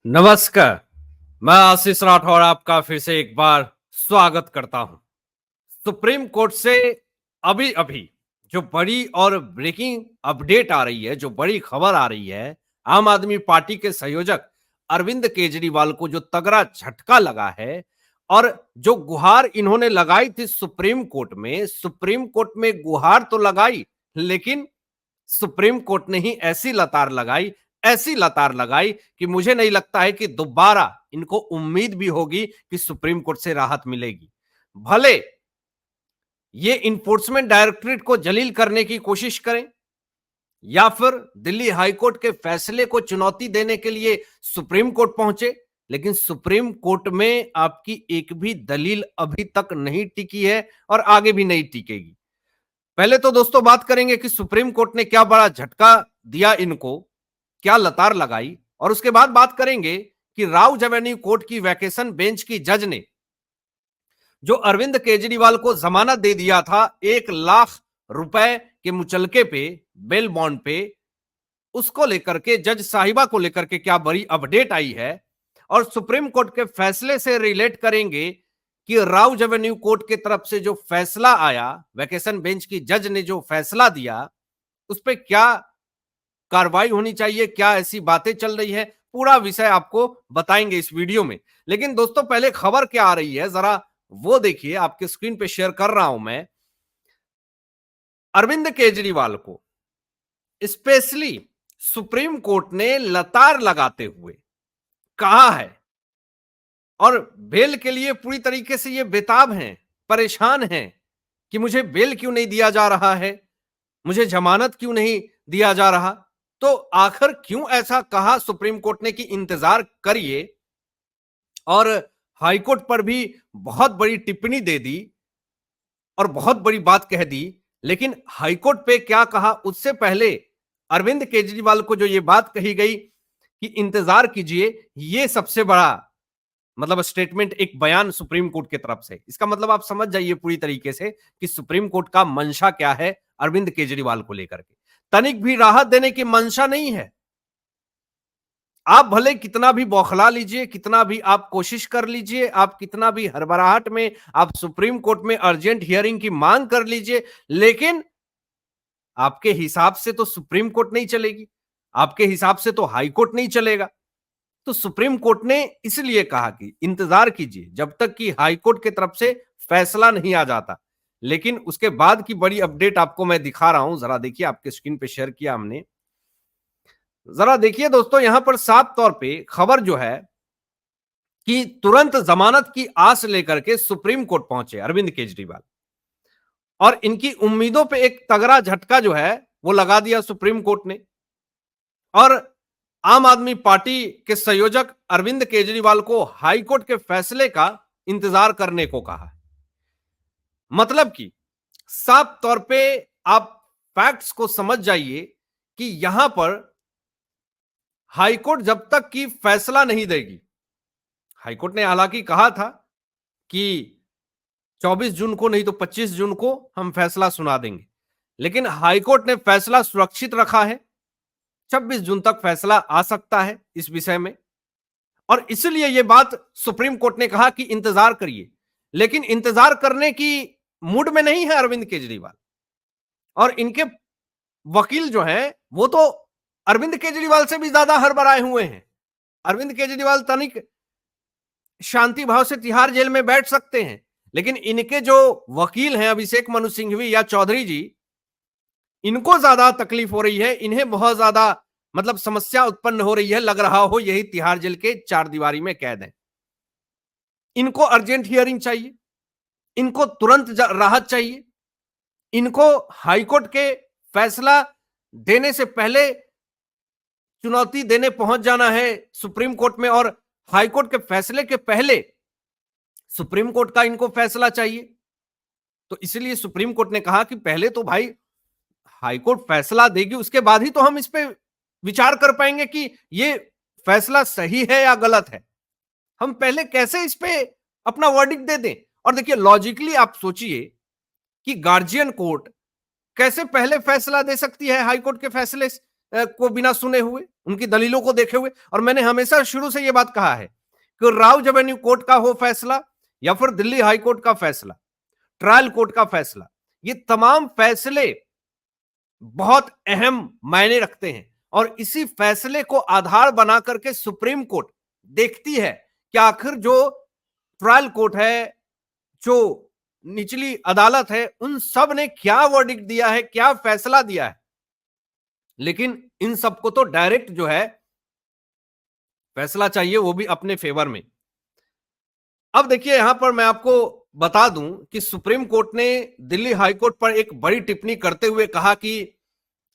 नमस्कार। मैं आशीष राठौर आपका फिर से एक बार स्वागत करता हूं। सुप्रीम कोर्ट से अभी अभी जो बड़ी और ब्रेकिंग अपडेट आ रही है, जो बड़ी खबर आ रही है, आम आदमी पार्टी के संयोजक अरविंद केजरीवाल को जो तगड़ा झटका लगा है और जो गुहार इन्होंने लगाई थी सुप्रीम कोर्ट में गुहार तो लगाई, लेकिन सुप्रीम कोर्ट ने ही ऐसी लतार लगाई कि मुझे नहीं लगता है कि दोबारा इनको उम्मीद भी होगी कि सुप्रीम कोर्ट से राहत मिलेगी। भले ये इन्फोर्समेंट डायरेक्टरेट को जलील करने की कोशिश करें या फिर दिल्ली हाईकोर्ट के फैसले को चुनौती देने के लिए सुप्रीम कोर्ट पहुंचे, लेकिन सुप्रीम कोर्ट में आपकी एक भी दलील अभी तक नहीं टिकी है और आगे भी नहीं टिकेगी। पहले तो दोस्तों बात करेंगे कि सुप्रीम कोर्ट ने क्या बड़ा झटका दिया इनको, क्या लतार लगाई, और उसके बाद बात करेंगे कि राउज एवेन्यू कोर्ट की वैकेशन बेंच की जज ने जो अरविंद केजरीवाल को जमानत दे दिया था 1 लाख रुपए के मुचलके पे, बेल बॉन्ड पे, उसको लेकर के, जज साहिबा को लेकर के क्या बड़ी अपडेट आई है, और सुप्रीम कोर्ट के फैसले से रिलेट करेंगे कि राउज एवेन्यू कोर्ट की तरफ से जो फैसला आया, वैकेशन बेंच की जज ने जो फैसला दिया, उस पर क्या कार्रवाई होनी चाहिए, क्या ऐसी बातें चल रही है, पूरा विषय आपको बताएंगे इस वीडियो में। लेकिन दोस्तों पहले खबर क्या आ रही है जरा वो देखिए, आपके स्क्रीन पे शेयर कर रहा हूं मैं। अरविंद केजरीवाल को स्पेशली सुप्रीम कोर्ट ने लतार लगाते हुए कहा है और बेल के लिए पूरी तरीके से ये बेताब हैं, परेशान हैं कि मुझे बेल क्यों नहीं दिया जा रहा है, मुझे जमानत क्यों नहीं दिया जा रहा। तो आखिर क्यों ऐसा कहा सुप्रीम कोर्ट ने कि इंतजार करिए, और हाईकोर्ट पर भी बहुत बड़ी टिप्पणी दे दी और बहुत बड़ी बात कह दी। लेकिन हाईकोर्ट पे क्या कहा उससे पहले अरविंद केजरीवाल को जो ये बात कही गई कि इंतजार कीजिए, ये सबसे बड़ा मतलब स्टेटमेंट, एक बयान सुप्रीम कोर्ट की तरफ से। इसका मतलब आप समझ जाइए पूरी तरीके से कि सुप्रीम कोर्ट का मंशा क्या है अरविंद केजरीवाल को लेकर के। तनिक भी राहत देने की मंशा नहीं है। आप भले कितना भी बौखला लीजिए, कितना भी आप कोशिश कर लीजिए, आप कितना भी हड़बड़ाहट में आप सुप्रीम कोर्ट में अर्जेंट हियरिंग की मांग कर लीजिए, लेकिन आपके हिसाब से तो सुप्रीम कोर्ट नहीं चलेगी, आपके हिसाब से तो हाई कोर्ट नहीं चलेगा। तो सुप्रीम कोर्ट ने इसलिए कहा कि इंतजार कीजिए जब तक कि हाई कोर्ट की तरफ से फैसला नहीं आ जाता। लेकिन उसके बाद की बड़ी अपडेट आपको मैं दिखा रहा हूं, जरा देखिए, आपके स्क्रीन पे शेयर किया हमने। जरा देखिए दोस्तों, यहां पर साफ तौर पे खबर जो है कि तुरंत जमानत की आस लेकर के सुप्रीम कोर्ट पहुंचे अरविंद केजरीवाल, और इनकी उम्मीदों पे एक तगड़ा झटका जो है वो लगा दिया सुप्रीम कोर्ट ने, और आम आदमी पार्टी के संयोजक अरविंद केजरीवाल को हाईकोर्ट के फैसले का इंतजार करने को कहा। मतलब कि साफ तौर पे आप फैक्ट्स को समझ जाइए कि यहां पर हाईकोर्ट जब तक कि फैसला नहीं देगी, हाईकोर्ट ने हालांकि कहा था कि 24 जून को नहीं तो 25 जून को हम फैसला सुना देंगे, लेकिन हाईकोर्ट ने फैसला सुरक्षित रखा है, 26 जून तक फैसला आ सकता है इस विषय में। और इसलिए यह बात सुप्रीम कोर्ट ने कहा कि इंतजार करिए। लेकिन इंतजार करने की मूड में नहीं है अरविंद केजरीवाल, और इनके वकील जो हैं वो तो अरविंद केजरीवाल से भी ज्यादा हड़बड़ाए हुए हैं। अरविंद केजरीवाल तनिक शांति भाव से तिहाड़ जेल में बैठ सकते हैं, लेकिन इनके जो वकील हैं अभिषेक मनु सिंघवी या चौधरी जी, इनको ज्यादा तकलीफ हो रही है, इन्हें बहुत ज्यादा मतलब समस्या उत्पन्न हो रही है, लग रहा हो यही तिहाड़ जेल के चार दीवारी में कैद है। इनको अर्जेंट हियरिंग चाहिए, इनको तुरंत राहत चाहिए, इनको हाईकोर्ट के फैसला देने से पहले चुनौती देने पहुंच जाना है सुप्रीम कोर्ट में, और हाईकोर्ट के फैसले के पहले सुप्रीम कोर्ट का इनको फैसला चाहिए। तो इसलिए सुप्रीम कोर्ट ने कहा कि पहले तो भाई हाईकोर्ट फैसला देगी, उसके बाद ही तो हम इस पे विचार कर पाएंगे कि ये फैसला सही है या गलत है। हम पहले कैसे इस पे अपना वर्डिक्ट दे दें। और देखिए लॉजिकली आप सोचिए कि गार्जियन कोर्ट कैसे पहले फैसला दे सकती है हाईकोर्ट के फैसले को बिना सुने हुए, उनकी दलीलों को देखे हुए। और मैंने हमेशा शुरू से यह बात कहा है कि राउज एवेन्यू कोर्ट का हो फैसला या फिर दिल्ली हाई कोर्ट का फैसला, ट्रायल कोर्ट का फैसला, ये तमाम फैसले बहुत अहम मायने रखते हैं। और इसी फैसले को आधार बना करके सुप्रीम कोर्ट देखती है कि आखिर जो ट्रायल कोर्ट है, जो निचली अदालत है, उन सब ने क्या वर्डिक्ट दिया है, क्या फैसला दिया है। लेकिन इन सबको तो डायरेक्ट जो है फैसला चाहिए, वो भी अपने फेवर में। अब देखिए यहां पर मैं आपको बता दूं कि सुप्रीम कोर्ट ने दिल्ली हाई कोर्ट पर एक बड़ी टिप्पणी करते हुए कहा कि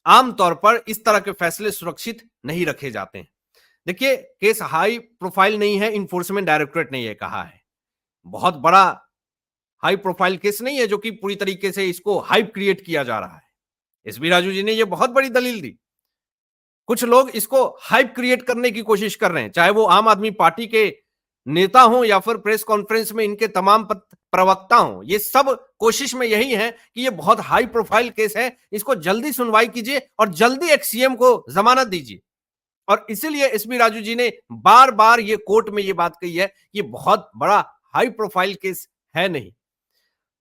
आमतौर पर इस तरह के फैसले सुरक्षित नहीं रखे जाते हैं। देखिए केस हाई प्रोफाइल नहीं है, इन्फोर्समेंट डायरेक्टोरेट ने यह कहा है। बहुत बड़ा हाई प्रोफाइल केस नहीं है जो कि पूरी तरीके से इसको हाइप क्रिएट किया जा रहा है। एसबी राजू जी ने यह बहुत बड़ी दलील दी। कुछ लोग इसको हाइप क्रिएट करने की कोशिश कर रहे हैं, चाहे वो आम आदमी पार्टी के नेता हो या फिर प्रेस कॉन्फ्रेंस में इनके तमाम प्रवक्ता हो। ये सब कोशिश में यही है कि ये बहुत हाई प्रोफाइल केस है, इसको जल्दी सुनवाई कीजिए और जल्दी एक सीएम को जमानत दीजिए। और इसीलिए एसबी राजू जी ने बार बार ये कोर्ट में ये बात कही है कि ये बहुत बड़ा हाई प्रोफाइल केस है नहीं।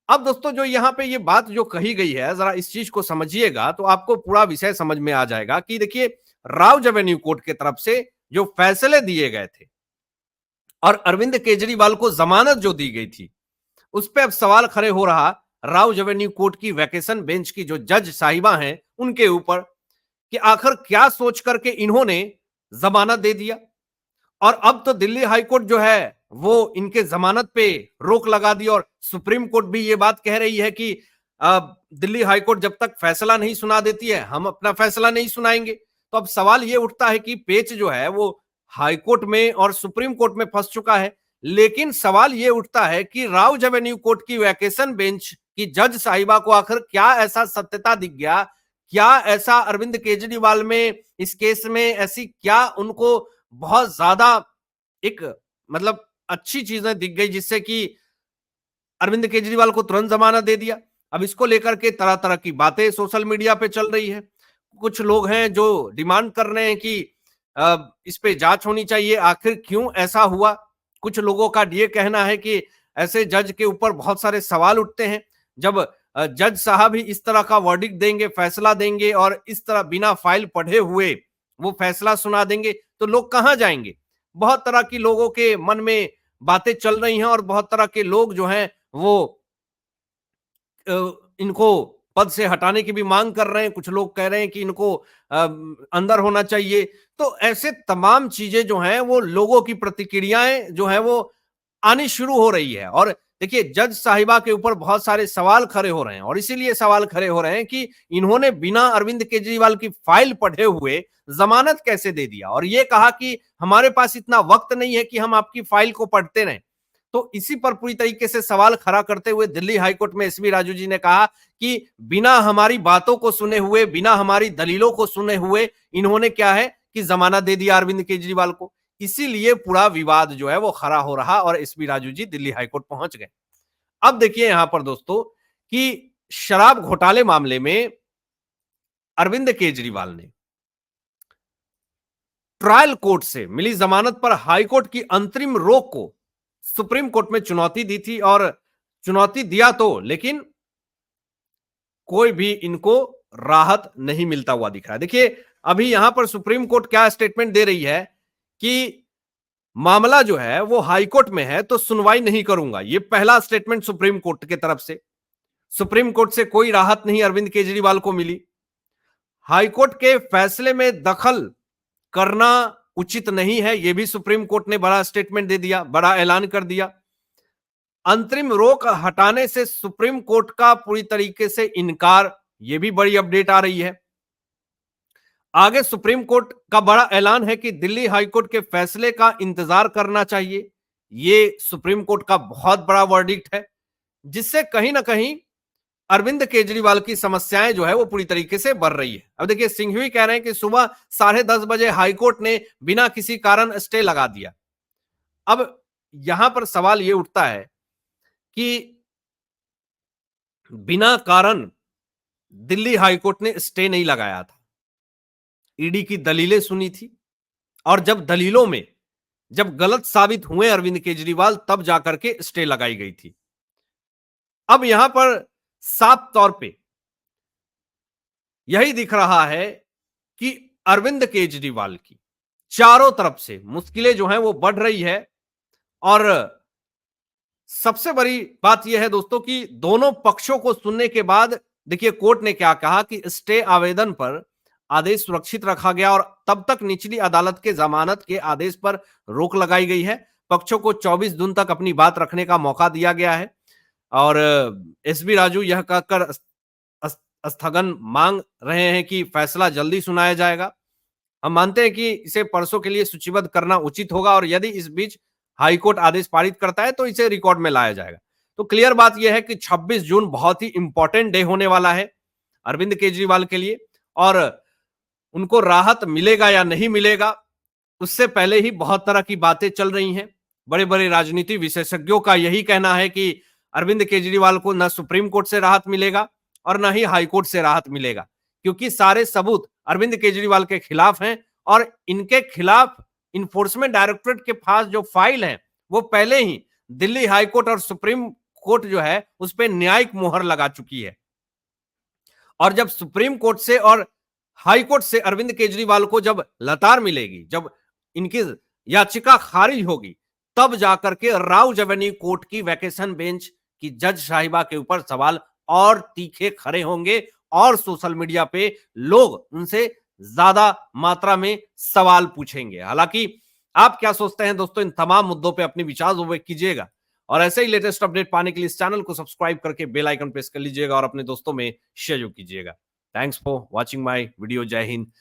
अब दोस्तों जो यहां पे ये बात जो कही गई है, जरा इस चीज को समझिएगा तो आपको पूरा विषय समझ में आ जाएगा कि देखिए राउज एवेन्यू कोर्ट की तरफ से जो फैसले दिए गए थे और अरविंद केजरीवाल को जमानत जो दी गई थी, उस पर अब सवाल खड़े हो रहा राउज एवेन्यू कोर्ट की वैकेशन बेंच की जो जज साहिबा हैं उनके ऊपर कि आखिर क्या सोच करके इन्होंने जमानत दे दिया। और अब तो दिल्ली हाई कोर्ट जो है वो इनके जमानत पे रोक लगा दी और सुप्रीम कोर्ट भी ये बात कह रही है कि दिल्ली हाई कोर्ट जब तक फैसला नहीं सुना देती है हम अपना फैसला नहीं सुनाएंगे। तो अब सवाल ये उठता है कि पेच जो है वो हाई कोर्ट में और सुप्रीम कोर्ट में फंस चुका है। लेकिन सवाल ये उठता है कि राउज एवेन्यू कोर्ट की वैकेशन बेंच की जज साहिबा को आखिर क्या ऐसा सत्यता दिख गया, क्या ऐसा अरविंद केजरीवाल में इस केस में ऐसी क्या उनको बहुत ज्यादा एक मतलब अच्छी चीजें दिख गई जिससे कि अरविंद केजरीवाल को तुरंत जमानत दे दिया। अब इसको लेकर के तरह तरह की बातें सोशल मीडिया पे चल रही है। कुछ लोग हैं जो डिमांड कर रहे हैं कि इस पे जांच होनी चाहिए, आखिर क्यों ऐसा हुआ। कुछ लोगों का ये कहना है कि ऐसे जज के ऊपर बहुत सारे सवाल उठते हैं। जब जज साहब ही इस तरह का वर्डिक्ट देंगे, फैसला देंगे और इस तरह बिना फाइल पढ़े हुए वो फैसला सुना देंगे तो लोग कहां जाएंगे। बहुत तरह की लोगों के मन में बातें चल रही हैं और बहुत तरह के लोग जो हैं वो इनको पद से हटाने की भी मांग कर रहे हैं। कुछ लोग कह रहे हैं कि इनको अंदर होना चाहिए। तो ऐसे तमाम चीजें जो हैं वो लोगों की प्रतिक्रियाएं जो है वो आनी शुरू हो रही है। और देखिए जज साहिबा के ऊपर बहुत सारे सवाल खड़े हो रहे हैं और इसीलिए सवाल खड़े हो रहे हैं कि इन्होंने बिना अरविंद केजरीवाल की फाइल पढ़े हुए जमानत कैसे दे दिया और ये कहा कि हमारे पास इतना वक्त नहीं है कि हम आपकी फाइल को पढ़ते रहें। तो इसी पर पूरी तरीके से सवाल खड़ा करते हुए दिल्ली हाईकोर्ट में एसबी राजू जी ने कहा कि बिना हमारी बातों को सुने हुए, बिना हमारी दलीलों को सुने हुए इन्होंने क्या है कि जमानत दे दिया अरविंद केजरीवाल को। इसीलिए पूरा विवाद जो है वो खड़ा हो रहा और एसबी राजू जी दिल्ली हाईकोर्ट पहुंच गए। अब देखिए यहां पर दोस्तों कि शराब घोटाले मामले में अरविंद केजरीवाल ने ट्रायल कोर्ट से मिली जमानत पर हाईकोर्ट की अंतरिम रोक को सुप्रीम कोर्ट में चुनौती दी थी और चुनौती दिया तो लेकिन कोई भी इनको राहत नहीं मिलता हुआ दिख रहा है। देखिए अभी यहां पर सुप्रीम कोर्ट क्या स्टेटमेंट दे रही है कि मामला जो है वो हाईकोर्ट में है तो सुनवाई नहीं करूंगा। ये पहला स्टेटमेंट सुप्रीम कोर्ट की तरफ से। सुप्रीम कोर्ट से कोई राहत नहीं अरविंद केजरीवाल को मिली। हाईकोर्ट के फैसले में दखल करना उचित नहीं है, यह भी सुप्रीम कोर्ट ने बड़ा स्टेटमेंट दे दिया, बड़ा ऐलान कर दिया। अंतरिम रोक हटाने से सुप्रीम कोर्ट का पूरी तरीके से इनकार, यह भी बड़ी अपडेट आ रही है। आगे सुप्रीम कोर्ट का बड़ा ऐलान है कि दिल्ली हाईकोर्ट के फैसले का इंतजार करना चाहिए। यह सुप्रीम कोर्ट का बहुत बड़ा वर्डिक्ट है जिससे कहीं ना कहीं अरविंद केजरीवाल की समस्याएं जो है वो पूरी तरीके से बढ़ रही है। अब देखिए सिंघवी कह रहे हैं कि सुबह 10:30 बजे हाईकोर्ट ने बिना किसी कारण स्टे लगा दिया। अब यहां पर सवाल यह उठता है कि बिना कारण दिल्ली हाईकोर्ट ने स्टे नहीं लगाया था। ईडी की दलीलें सुनी थी, और जब दलीलों में जब गलत साबित हुए अरविंद केजरीवाल, तब जाकर के स्टे लगाई गई थी। अब यहां पर साफ तौर पे यही दिख रहा है कि अरविंद केजरीवाल की चारों तरफ से मुश्किलें जो हैं वो बढ़ रही है। और सबसे बड़ी बात यह है दोस्तों कि दोनों पक्षों को सुनने के बाद देखिए कोर्ट ने क्या कहा कि स्टे आवेदन पर आदेश सुरक्षित रखा गया और तब तक निचली अदालत के जमानत के आदेश पर रोक लगाई गई है। पक्षों को 24 दिन तक अपनी बात रखने का मौका दिया गया है। और एसबी राजू यह कहकर स्थगन मांग रहे हैं कि फैसला जल्दी सुनाया जाएगा। हम मानते हैं कि इसे परसों के लिए सूचीबद्ध करना उचित होगा, और यदि इस बीच हाईकोर्ट आदेश पारित करता है तो इसे रिकॉर्ड में लाया जाएगा। तो क्लियर बात यह है कि 26 जून बहुत ही इंपॉर्टेंट डे होने वाला है अरविंद केजरीवाल के लिए, और उनको राहत मिलेगा या नहीं मिलेगा, उससे पहले ही बहुत तरह की बातें चल रही हैं। बड़े बड़े राजनीति विशेषज्ञों का यही कहना है कि अरविंद केजरीवाल को न सुप्रीम कोर्ट से राहत मिलेगा और न ही हाईकोर्ट से राहत मिलेगा, क्योंकि सारे सबूत अरविंद केजरीवाल के खिलाफ हैं, और इनके खिलाफ इन्फोर्समेंट डायरेक्टरेट के पास जो फाइल है वो पहले ही दिल्ली हाईकोर्ट और सुप्रीम कोर्ट जो है उस पर न्यायिक मोहर लगा चुकी है। और जब सुप्रीम कोर्ट से और हाई कोर्ट से अरविंद केजरीवाल को जब लतार मिलेगी, जब इनकी याचिका खारिज होगी, तब जाकर के राउ एवेन्यू कोर्ट की वैकेशन बेंच की जज साहिबा के ऊपर सवाल और तीखे खड़े होंगे, और सोशल मीडिया पे लोग उनसे ज्यादा मात्रा में सवाल पूछेंगे। हालांकि आप क्या सोचते हैं दोस्तों, इन तमाम मुद्दों पे अपने विचार व्यक्त कीजिएगा, और ऐसे ही लेटेस्ट अपडेट पाने के लिए इस चैनल को सब्सक्राइब करके बेल आइकन प्रेस कर लीजिएगा और अपने दोस्तों में शेयर कीजिएगा। Thanks for watching my video. जय हिंद,